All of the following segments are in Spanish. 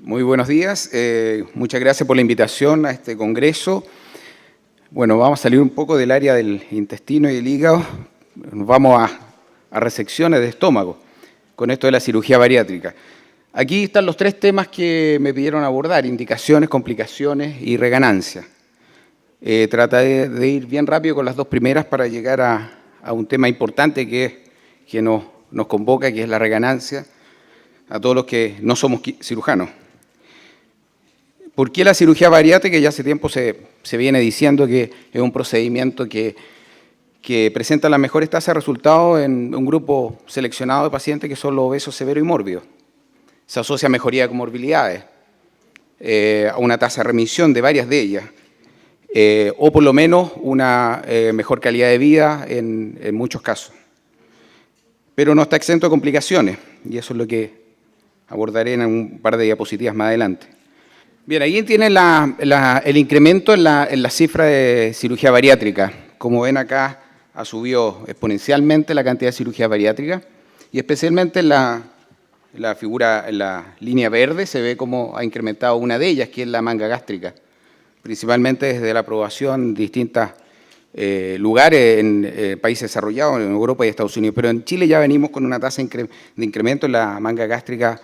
Muy buenos días. Muchas gracias por la invitación a este congreso. Bueno, vamos a salir un poco del área del intestino y del hígado. Nos vamos a resecciones de estómago, con esto de la cirugía bariátrica. Aquí están los tres temas que me pidieron abordar: indicaciones, complicaciones y reganancia. Trataré de ir bien rápido con las dos primeras para llegar a un tema importante que nos convoca, que es la reganancia, a todos los que no somos cirujanos. ¿Por qué la cirugía bariátrica? Ya hace tiempo se viene diciendo que es un procedimiento que presenta las mejores tasas de resultados en un grupo seleccionado de pacientes que son los obesos severos y mórbidos. Se asocia a mejoría de comorbilidades, a una tasa de remisión de varias de ellas, o por lo menos una mejor calidad de vida en muchos casos. Pero no está exento de complicaciones, y eso es lo que abordaré en un par de diapositivas más adelante. Bien, ahí tienen el incremento en la cifra de cirugía bariátrica. Como ven acá, ha subido exponencialmente la cantidad de cirugía bariátrica, y especialmente en la figura, en la línea verde, se ve cómo ha incrementado una de ellas, que es la manga gástrica, principalmente desde la aprobación en distintos lugares en países desarrollados, en Europa y Estados Unidos. Pero en Chile ya venimos con una tasa de incremento en la manga gástrica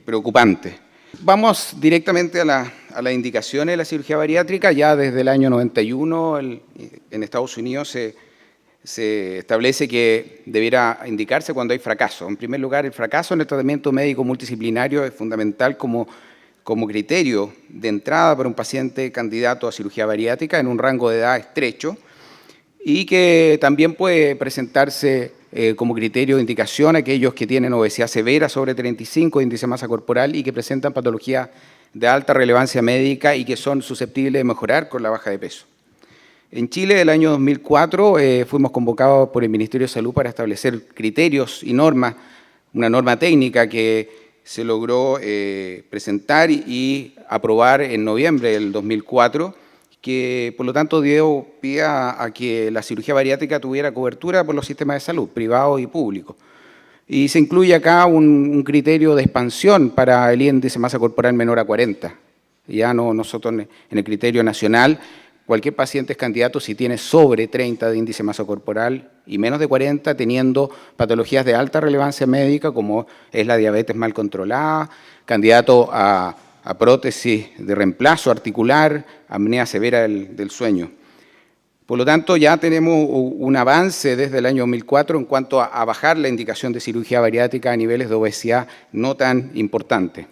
preocupante. Vamos directamente a las indicaciones de la cirugía bariátrica. Ya desde el año 91 en Estados Unidos se establece que debiera indicarse cuando hay fracaso. En primer lugar, el fracaso en el tratamiento médico multidisciplinario es fundamental como criterio de entrada para un paciente candidato a cirugía bariátrica en un rango de edad estrecho, y que también puede presentarse como criterio de indicación a aquellos que tienen obesidad severa sobre 35 de índice de masa corporal y que presentan patologías de alta relevancia médica y que son susceptibles de mejorar con la baja de peso. En Chile, el año 2004, fuimos convocados por el Ministerio de Salud para establecer criterios y normas, una norma técnica que se logró presentar y aprobar en noviembre del 2004, que por lo tanto dio pie a que la cirugía bariátrica tuviera cobertura por los sistemas de salud, privados y públicos. Y se incluye acá un criterio de expansión para el índice de masa corporal menor a 40. Ya nosotros en el criterio nacional, cualquier paciente es candidato si tiene sobre 30 de índice de masa corporal y menos de 40, teniendo patologías de alta relevancia médica, como es la diabetes mal controlada, candidato a prótesis de reemplazo articular, apnea severa del sueño. Por lo tanto, ya tenemos un avance desde el año 2004 en cuanto a bajar la indicación de cirugía bariátrica a niveles de obesidad no tan importantes.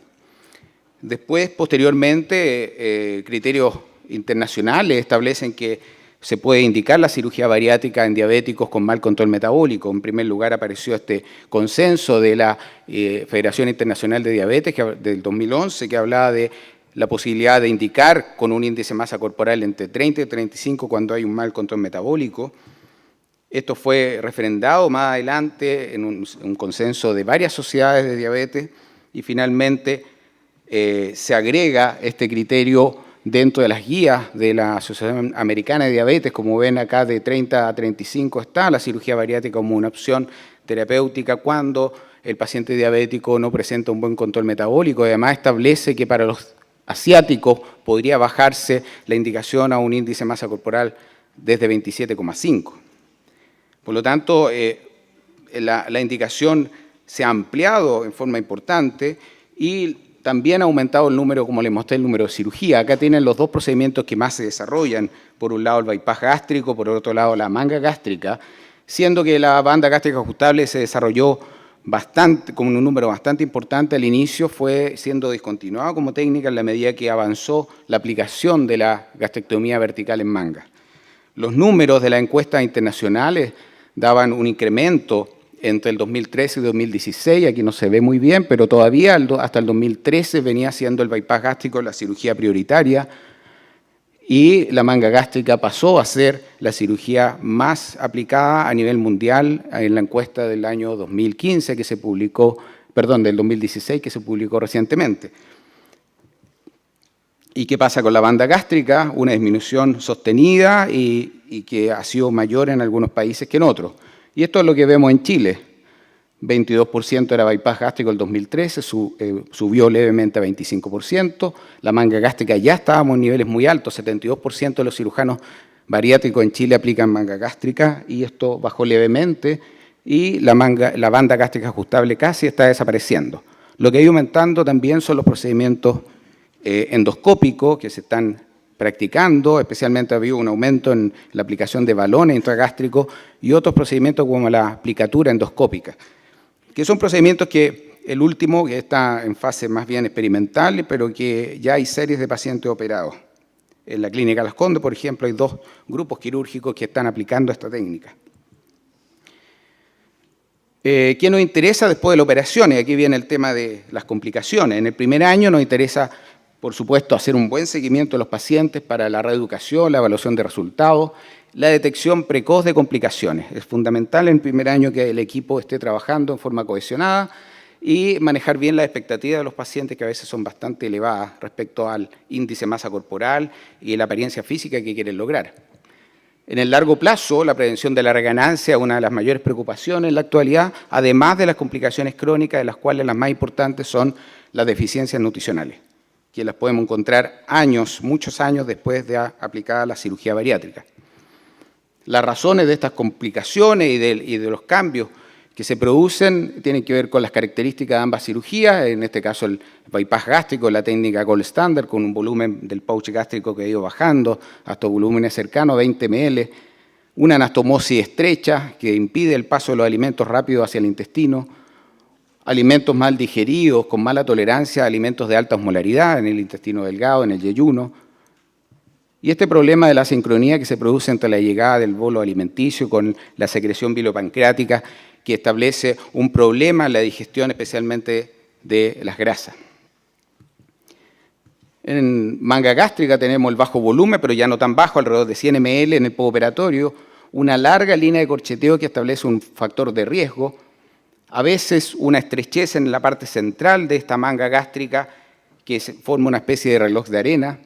Después, posteriormente, criterios internacionales establecen que se puede indicar la cirugía bariátrica en diabéticos con mal control metabólico. En primer lugar apareció este consenso de la Federación Internacional de Diabetes del 2011, que hablaba de la posibilidad de indicar con un índice de masa corporal entre 30 y 35 cuando hay un mal control metabólico. Esto fue refrendado más adelante en un consenso de varias sociedades de diabetes, y finalmente se agrega este criterio dentro de las guías de la Asociación Americana de Diabetes. Como ven acá, de 30 a 35 está la cirugía bariátrica como una opción terapéutica cuando el paciente diabético no presenta un buen control metabólico. Además, establece que para los asiáticos podría bajarse la indicación a un índice de masa corporal desde 27,5. Por lo tanto, la indicación se ha ampliado en forma importante y también ha aumentado el número, como les mostré, el número de cirugía. Acá tienen los dos procedimientos que más se desarrollan. Por un lado el bypass gástrico, por otro lado la manga gástrica, siendo que la banda gástrica ajustable se desarrolló con un número bastante importante al inicio, fue siendo discontinuado como técnica en la medida que avanzó la aplicación de la gastrectomía vertical en manga. Los números de las encuestas internacionales daban un incremento entre el 2013 y 2016, aquí no se ve muy bien, pero todavía hasta el 2013 venía siendo el bypass gástrico la cirugía prioritaria, y la manga gástrica pasó a ser la cirugía más aplicada a nivel mundial en la encuesta del año 2015 que se publicó, perdón, del 2016 que se publicó recientemente. ¿Y qué pasa con la banda gástrica? Una disminución sostenida y que ha sido mayor en algunos países que en otros. Y esto es lo que vemos en Chile. 22% era bypass gástrico el 2013, subió levemente a 25%. La manga gástrica ya estábamos en niveles muy altos, 72% de los cirujanos bariátricos en Chile aplican manga gástrica y esto bajó levemente y la banda gástrica ajustable casi está desapareciendo. Lo que ha ido aumentando también son los procedimientos endoscópicos que se están practicando, especialmente ha habido un aumento en la aplicación de balones intragástricos y otros procedimientos como la aplicatura endoscópica, que son procedimientos que el último que está en fase más bien experimental, pero que ya hay series de pacientes operados. En la clínica Las Condes, por ejemplo, hay 2 grupos quirúrgicos que están aplicando esta técnica. ¿Qué nos interesa después de la operación? Y aquí viene el tema de las complicaciones. En el primer año nos interesa, por supuesto, hacer un buen seguimiento de los pacientes para la reeducación, la evaluación de resultados, la detección precoz de complicaciones. Es fundamental en el primer año que el equipo esté trabajando en forma cohesionada y manejar bien las expectativas de los pacientes, que a veces son bastante elevadas respecto al índice de masa corporal y la apariencia física que quieren lograr. En el largo plazo, la prevención de la reganancia es una de las mayores preocupaciones en la actualidad, además de las complicaciones crónicas, de las cuales las más importantes son las deficiencias nutricionales, que las podemos encontrar muchos años después de aplicada la cirugía bariátrica. Las razones de estas complicaciones y de los cambios que se producen tienen que ver con las características de ambas cirugías, en este caso el bypass gástrico, la técnica gold standard, con un volumen del pouch gástrico que ha ido bajando hasta volúmenes cercanos a 20 ml, una anastomosis estrecha que impide el paso de los alimentos rápido hacia el intestino, alimentos mal digeridos, con mala tolerancia a alimentos de alta osmolaridad en el intestino delgado, en el yeyuno, y este problema de la sincronía que se produce entre la llegada del bolo alimenticio con la secreción bilopancreática, que establece un problema en la digestión, especialmente de las grasas. En manga gástrica tenemos el bajo volumen, pero ya no tan bajo, alrededor de 100 ml en el postoperatorio, una larga línea de corcheteo que establece un factor de riesgo, a veces una estrechez en la parte central de esta manga gástrica que forma una especie de reloj de arena,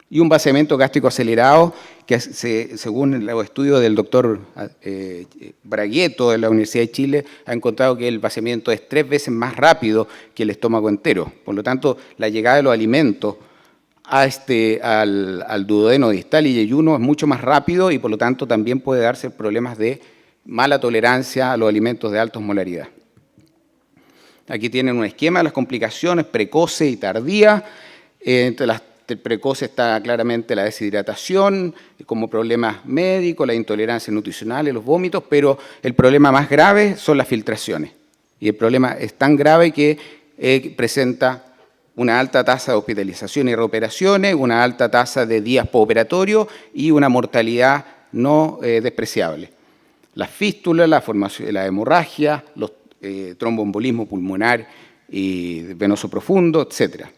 y un vaciamiento gástrico acelerado que, según los estudios del doctor Bragueto de la Universidad de Chile, ha encontrado que el vaciamiento es 3 veces más rápido que el estómago entero. Por lo tanto, la llegada de los alimentos al duodeno distal y yeyuno es mucho más rápido y por lo tanto también puede darse problemas de mala tolerancia a los alimentos de alta osmolaridad. Aquí tienen un esquema de las complicaciones precoces y tardías. Entre las precoces está claramente la deshidratación como problemas médicos, la intolerancia nutricional y los vómitos, pero el problema más grave son las filtraciones. Y el problema es tan grave que presenta una alta tasa de hospitalización y reoperaciones, una alta tasa de días postoperatorios y una mortalidad no despreciable. Las fístulas, la hemorragia, los tromboembolismo pulmonar y venoso profundo, etcétera.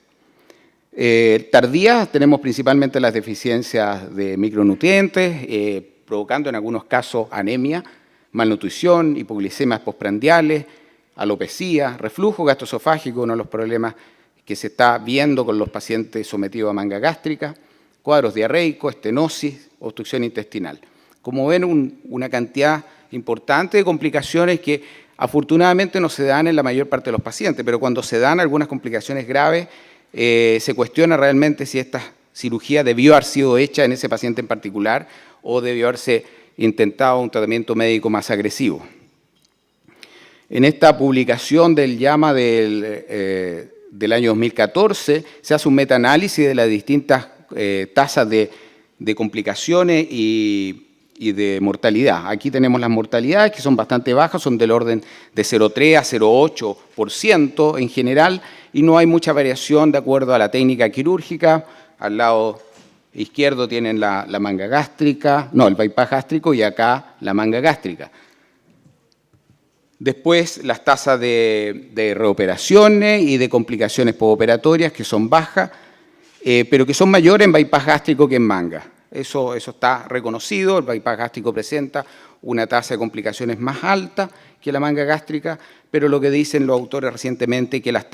Tardías tenemos principalmente las deficiencias de micronutrientes, provocando en algunos casos anemia, malnutrición, hipoglicemias postprandiales, alopecia, reflujo gastroesofágico, uno de los problemas que se está viendo con los pacientes sometidos a manga gástrica, cuadros diarreicos, estenosis, obstrucción intestinal. Como ven, una cantidad importante de complicaciones que afortunadamente no se dan en la mayor parte de los pacientes, pero cuando se dan algunas complicaciones graves, se cuestiona realmente si esta cirugía debió haber sido hecha en ese paciente en particular o debió haberse intentado un tratamiento médico más agresivo. En esta publicación del JAMA del año 2014 se hace un metaanálisis de las distintas tasas de complicaciones y de mortalidad. Aquí tenemos las mortalidades que son bastante bajas, son del orden de 0,3 a 0,8% en general y no hay mucha variación de acuerdo a la técnica quirúrgica. Al lado izquierdo tienen la manga gástrica, no, el bypass gástrico y acá la manga gástrica. Después las tasas de reoperaciones y de complicaciones postoperatorias que son bajas, pero que son mayores en bypass gástrico que en manga. Eso está reconocido, el bypass gástrico presenta una tasa de complicaciones más alta que la manga gástrica, pero lo que dicen los autores recientemente es que las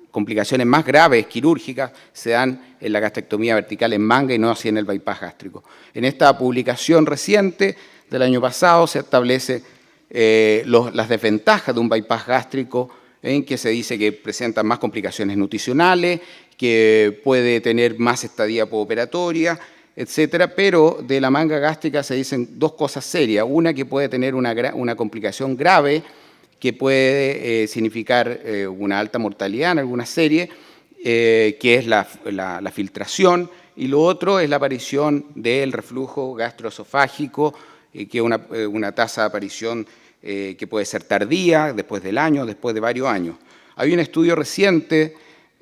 complicaciones más graves quirúrgicas se dan en la gastrectomía vertical en manga y no así en el bypass gástrico. En esta publicación reciente del año pasado se establece las desventajas de un bypass gástrico, en que se dice que presentan más complicaciones nutricionales, que puede tener más estadía postoperatoria, etcétera, pero de la manga gástrica se dicen dos cosas serias. Una, que puede tener una complicación grave, que puede significar una alta mortalidad en alguna serie, que es la filtración, y lo otro es la aparición del reflujo gastroesofágico, que es una tasa de aparición que puede ser tardía, después del año, después de varios años. Hay un estudio reciente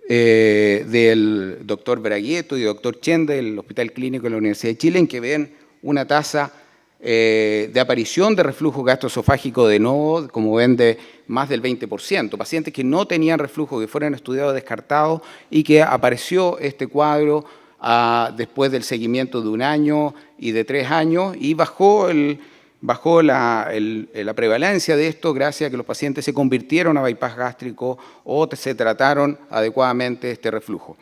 del doctor Braguieto y doctor Chen del Hospital Clínico de la Universidad de Chile, en que ven una tasa de aparición de reflujo gastroesofágico de nuevo, como ven, de más del 20%. Pacientes que no tenían reflujo, que fueron estudiados, descartados, y que apareció este cuadro después del seguimiento de 1 año y de 3 años, y bajó la prevalencia de esto gracias a que los pacientes se convirtieron a bypass gástrico o se trataron adecuadamente este reflujo.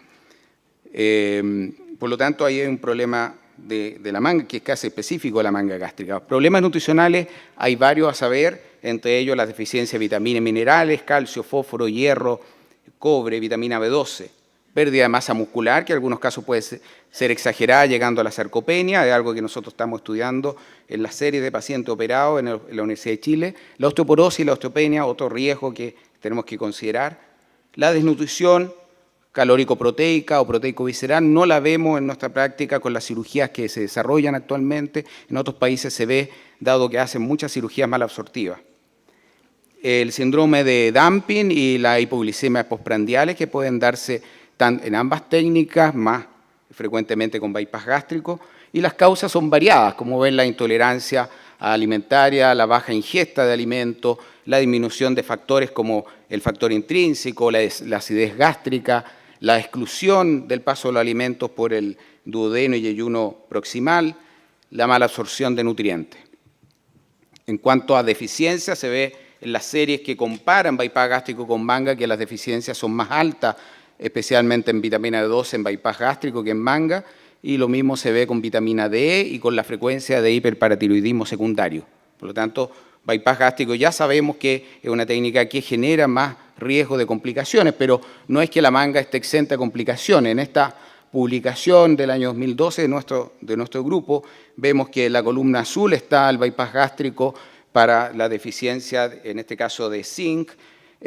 Por lo tanto, ahí hay un problema de la manga, que es casi específico de la manga gástrica. Problemas nutricionales hay varios a saber, entre ellos las deficiencias de vitaminas y minerales, calcio, fósforo, hierro, cobre, vitamina B12, pérdida de masa muscular, que en algunos casos puede ser exagerada llegando a la sarcopenia, es algo que nosotros estamos estudiando en la serie de pacientes operados en la Universidad de Chile. La osteoporosis y la osteopenia, otro riesgo que tenemos que considerar. La desnutrición calórico-proteica o proteico-visceral no la vemos en nuestra práctica con las cirugías que se desarrollan actualmente. En otros países se ve, dado que hacen muchas cirugías malabsortivas. El síndrome de dumping y la hipoglicemia postprandiales, que pueden darse en ambas técnicas, más frecuentemente con bypass gástrico, y las causas son variadas, como ven, la intolerancia alimentaria, la baja ingesta de alimentos, la disminución de factores como el factor intrínseco, la acidez gástrica, la exclusión del paso de los alimentos por el duodeno y ayuno proximal, la mala absorción de nutrientes. En cuanto a deficiencias, se ve en las series que comparan bypass gástrico con manga que las deficiencias son más altas, especialmente en vitamina D12 en bypass gástrico que en manga, y lo mismo se ve con vitamina D y con la frecuencia de hiperparatiroidismo secundario. Por lo tanto, bypass gástrico ya sabemos que es una técnica que genera más riesgo de complicaciones, pero no es que la manga esté exenta de complicaciones. En esta publicación del año 2012 de nuestro grupo, vemos que en la columna azul está el bypass gástrico para la deficiencia, en este caso de zinc,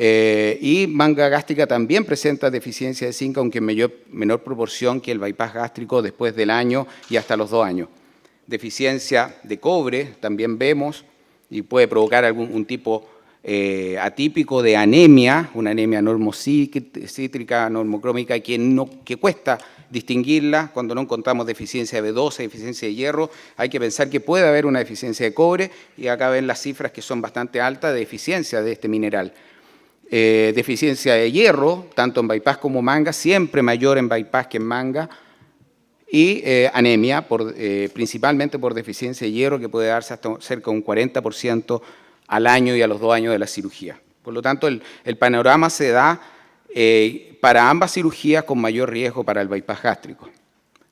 y manga gástrica también presenta deficiencia de zinc, aunque en menor proporción que el bypass gástrico después del año y hasta los 2 años. Deficiencia de cobre también vemos, y puede provocar algún tipo atípico de anemia, una anemia normocítrica, normocrómica, que cuesta distinguirla cuando no encontramos deficiencia de B12, deficiencia de hierro. Hay que pensar que puede haber una deficiencia de cobre, y acá ven las cifras que son bastante altas de deficiencia de este mineral. Deficiencia de hierro, tanto en bypass como manga, siempre mayor en bypass que en manga, y anemia, principalmente por deficiencia de hierro, que puede darse hasta cerca de un 40% al año y a los 2 años de la cirugía. Por lo tanto, el panorama se da para ambas cirugías con mayor riesgo para el bypass gástrico.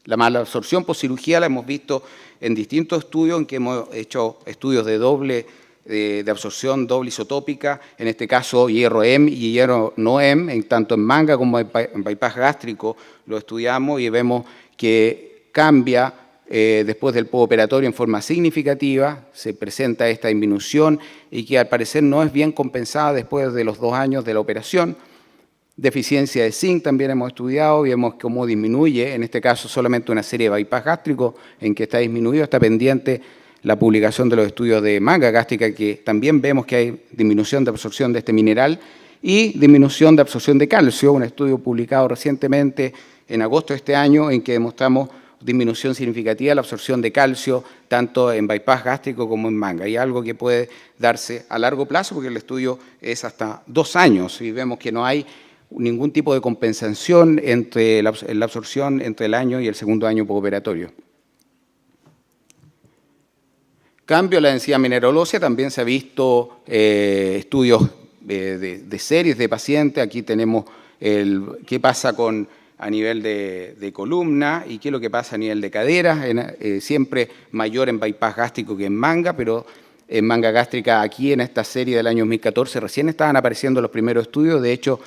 La malabsorción postcirugía la hemos visto en distintos estudios, en que hemos hecho estudios de absorción doble isotópica, en este caso hierro-EM y hierro no EM, tanto en manga como en bypass gástrico lo estudiamos y vemos que cambia después del postoperatorio en forma significativa, se presenta esta disminución y que al parecer no es bien compensada después de los 2 años de la operación. Deficiencia de zinc también hemos estudiado, vemos cómo disminuye, en este caso solamente una serie de bypass gástrico en que está disminuido, está pendiente la publicación de los estudios de manga gástrica, que también vemos que hay disminución de absorción de este mineral y disminución de absorción de calcio, un estudio publicado recientemente en agosto de este año en que demostramos disminución significativa de la absorción de calcio tanto en bypass gástrico como en manga, y algo que puede darse a largo plazo porque el estudio es hasta 2 años y vemos que no hay ningún tipo de compensación entre la absorción entre el año y el segundo año postoperatorio. Cambio, la densidad mineralósea, también se ha visto estudios de series de pacientes. Aquí tenemos qué pasa a nivel de columna y qué es lo que pasa a nivel de cadera, siempre mayor en bypass gástrico que en manga, pero en manga gástrica aquí en esta serie del año 2014. Recién estaban apareciendo los primeros estudios. De hecho,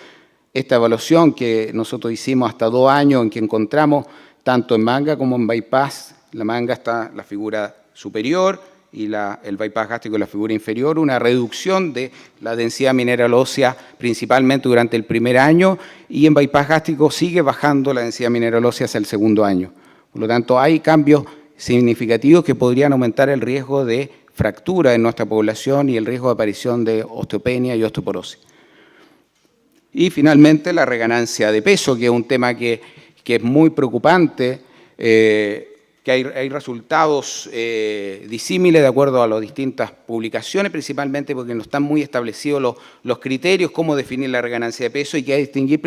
esta evaluación que nosotros hicimos hasta 2 años, en que encontramos tanto en manga como en bypass, la manga está la figura superior y el bypass gástrico en la figura inferior, una reducción de la densidad mineral ósea principalmente durante el primer año, y en bypass gástrico sigue bajando la densidad mineral ósea hacia el segundo año. Por lo tanto, hay cambios significativos que podrían aumentar el riesgo de fractura en nuestra población y el riesgo de aparición de osteopenia y osteoporosis. Y finalmente la reganancia de peso, que es un tema que es muy preocupante, que hay resultados disímiles de acuerdo a las distintas publicaciones, principalmente porque no están muy establecidos los criterios, cómo definir la reganancia de peso, y que hay que distinguir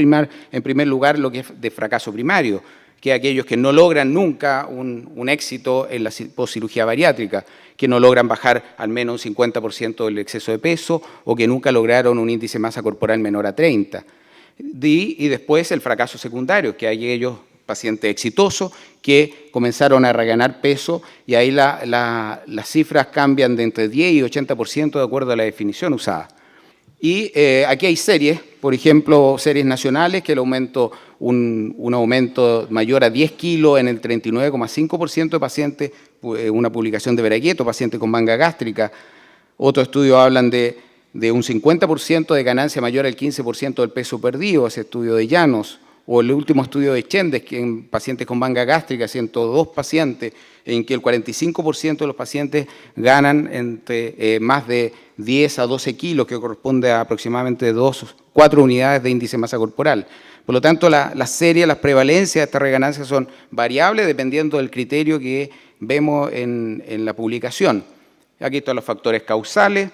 en primer lugar lo que es de fracaso primario, que aquellos que no logran nunca un éxito en la postcirugía bariátrica, que no logran bajar al menos un 50% del exceso de peso o que nunca lograron un índice de masa corporal menor a 30. Y después el fracaso secundario, que hay aquellos pacientes exitosos que comenzaron a reganar peso, y ahí las cifras cambian de entre 10 y 80% de acuerdo a la definición usada. Y aquí hay series, por ejemplo, series nacionales, que un aumento mayor a 10 kilos en el 39,5% de pacientes, una publicación de Bragueto, pacientes con manga gástrica. Otros estudios hablan de un 50% de ganancia mayor al 15% del peso perdido, ese estudio de Llanos. O el último estudio de Chendes, que en pacientes con manga gástrica, 102 pacientes, en que el 45% de los pacientes ganan entre más de 10 a 12 kilos, que corresponde a aproximadamente 4 unidades de índice de masa corporal. Por lo tanto, las series, las prevalencias de esta reganancia son variables dependiendo del criterio que vemos en la publicación. Aquí están los factores causales.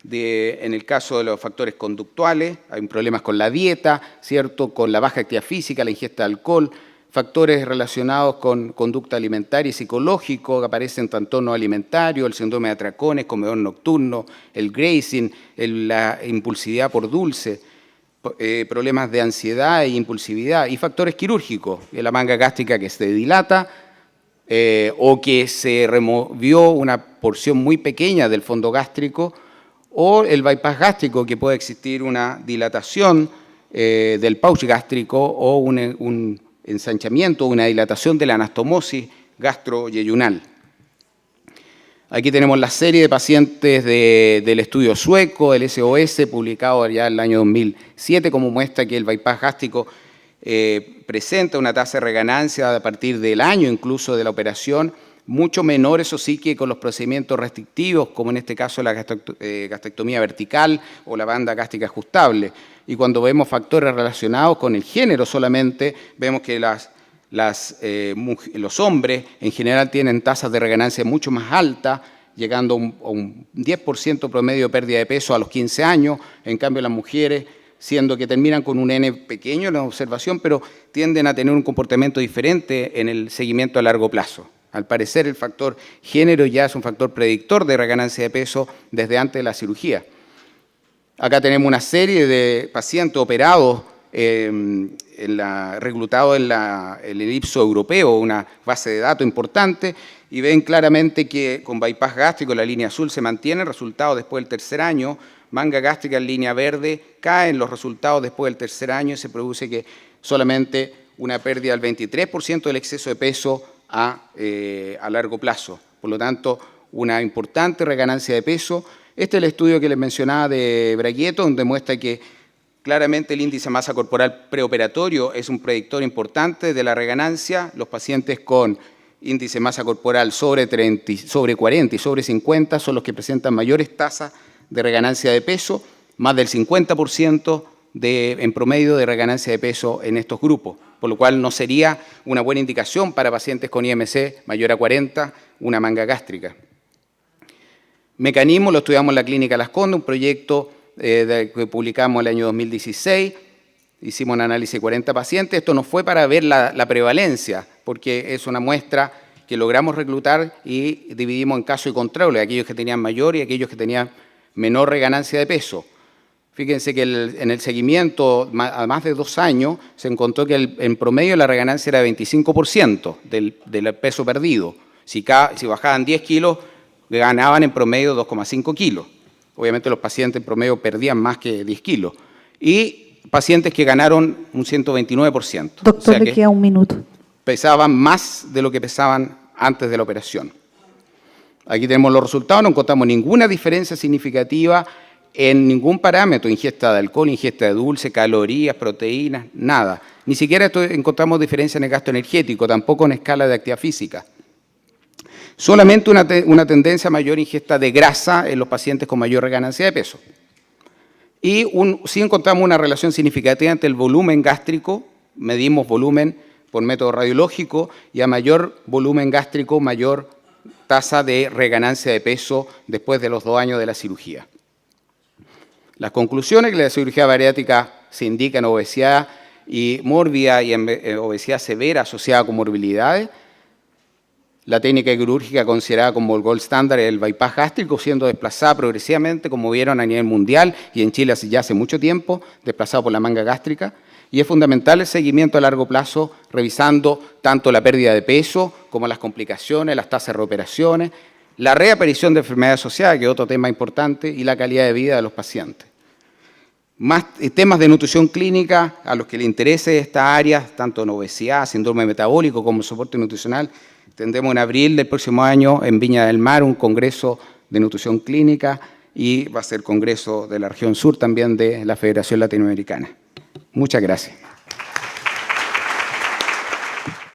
En el caso de los factores conductuales, hay problemas con la dieta, ¿cierto?, con la baja actividad física, la ingesta de alcohol, factores relacionados con conducta alimentaria y psicológico que aparecen en trastorno alimentario, el síndrome de atracones, comedor nocturno, el grazing, la impulsividad por dulce, problemas de ansiedad e impulsividad, y factores quirúrgicos, la manga gástrica que se dilata o que se removió una porción muy pequeña del fondo gástrico, o el bypass gástrico, que puede existir una dilatación del pouch gástrico o un ensanchamiento, una dilatación de la anastomosis gastroyeyunal. Aquí tenemos la serie de pacientes del estudio sueco, el SOS, publicado ya en el año 2007, como muestra que el bypass gástrico presenta una tasa de reganancia a partir del año incluso de la operación, mucho menor, eso sí, que con los procedimientos restrictivos, como en este caso la gastrectomía vertical o la banda gástrica ajustable. Y cuando vemos factores relacionados con el género solamente, vemos que los hombres en general tienen tasas de reganancia mucho más altas, llegando a un 10% promedio de pérdida de peso a los 15 años, en cambio las mujeres, siendo que terminan con un N pequeño en la observación, pero tienden a tener un comportamiento diferente en el seguimiento a largo plazo. Al parecer, el factor género ya es un factor predictor de reganancia de peso desde antes de la cirugía. Acá tenemos una serie de pacientes operados, reclutados en el IPSO europeo, una base de datos importante, y ven claramente que con bypass gástrico la línea azul se mantiene el resultado después del tercer año, manga gástrica en línea verde, caen los resultados después del tercer año y se produce que solamente una pérdida del 23% del exceso de peso a largo plazo. Por lo tanto, una importante reganancia de peso. Este es el estudio que les mencionaba de Bragueto, donde muestra que claramente el índice de masa corporal preoperatorio es un predictor importante de la reganancia. Los pacientes con índice de masa corporal sobre 40 y sobre 50 son los que presentan mayores tasas de reganancia de peso, más del 50% en promedio de reganancia de peso en estos grupos, por lo cual no sería una buena indicación para pacientes con IMC mayor a 40, una manga gástrica. Mecanismo lo estudiamos en la Clínica Las Condes, un proyecto que publicamos el año 2016, hicimos un análisis de 40 pacientes, esto no fue para ver la prevalencia, porque es una muestra que logramos reclutar y dividimos en caso y control, aquellos que tenían mayor y aquellos que tenían menor reganancia de peso. Fíjense que en el seguimiento, a más de 2 años, se encontró que en promedio la reganancia era de 25% del peso perdido. Si bajaban 10 kilos, ganaban en promedio 2,5 kilos. Obviamente los pacientes en promedio perdían más que 10 kilos. Y pacientes que ganaron un 129%. Doctor, o sea le queda un minuto. Pesaban más de lo que pesaban antes de la operación. Aquí tenemos los resultados, no encontramos ninguna diferencia significativa en ningún parámetro, ingesta de alcohol, ingesta de dulce, calorías, proteínas, nada. Ni siquiera encontramos diferencia en el gasto energético, tampoco en escala de actividad física. Solamente una tendencia a mayor ingesta de grasa en los pacientes con mayor ganancia de peso. Y sí encontramos una relación significativa entre el volumen gástrico, medimos volumen por método radiológico, y a mayor volumen gástrico, mayor tasa de reganancia de peso después de los 2 años de la cirugía. Las conclusiones: que la cirugía bariátrica se indica en obesidad y mórbida y en obesidad severa asociada a comorbilidades. La técnica quirúrgica considerada como el gold standard es el bypass gástrico, siendo desplazada progresivamente, como vieron, a nivel mundial y en Chile ya hace mucho tiempo, desplazado por la manga gástrica. Y es fundamental el seguimiento a largo plazo, revisando tanto la pérdida de peso como las complicaciones, las tasas de reoperaciones, la reaparición de enfermedades asociadas, que es otro tema importante, y la calidad de vida de los pacientes. Más temas de nutrición clínica a los que les interese esta área, tanto en obesidad, síndrome metabólico como soporte nutricional. Tendremos en abril del próximo año en Viña del Mar un congreso de nutrición clínica y va a ser congreso de la región sur también de la Federación Latinoamericana. Muchas gracias.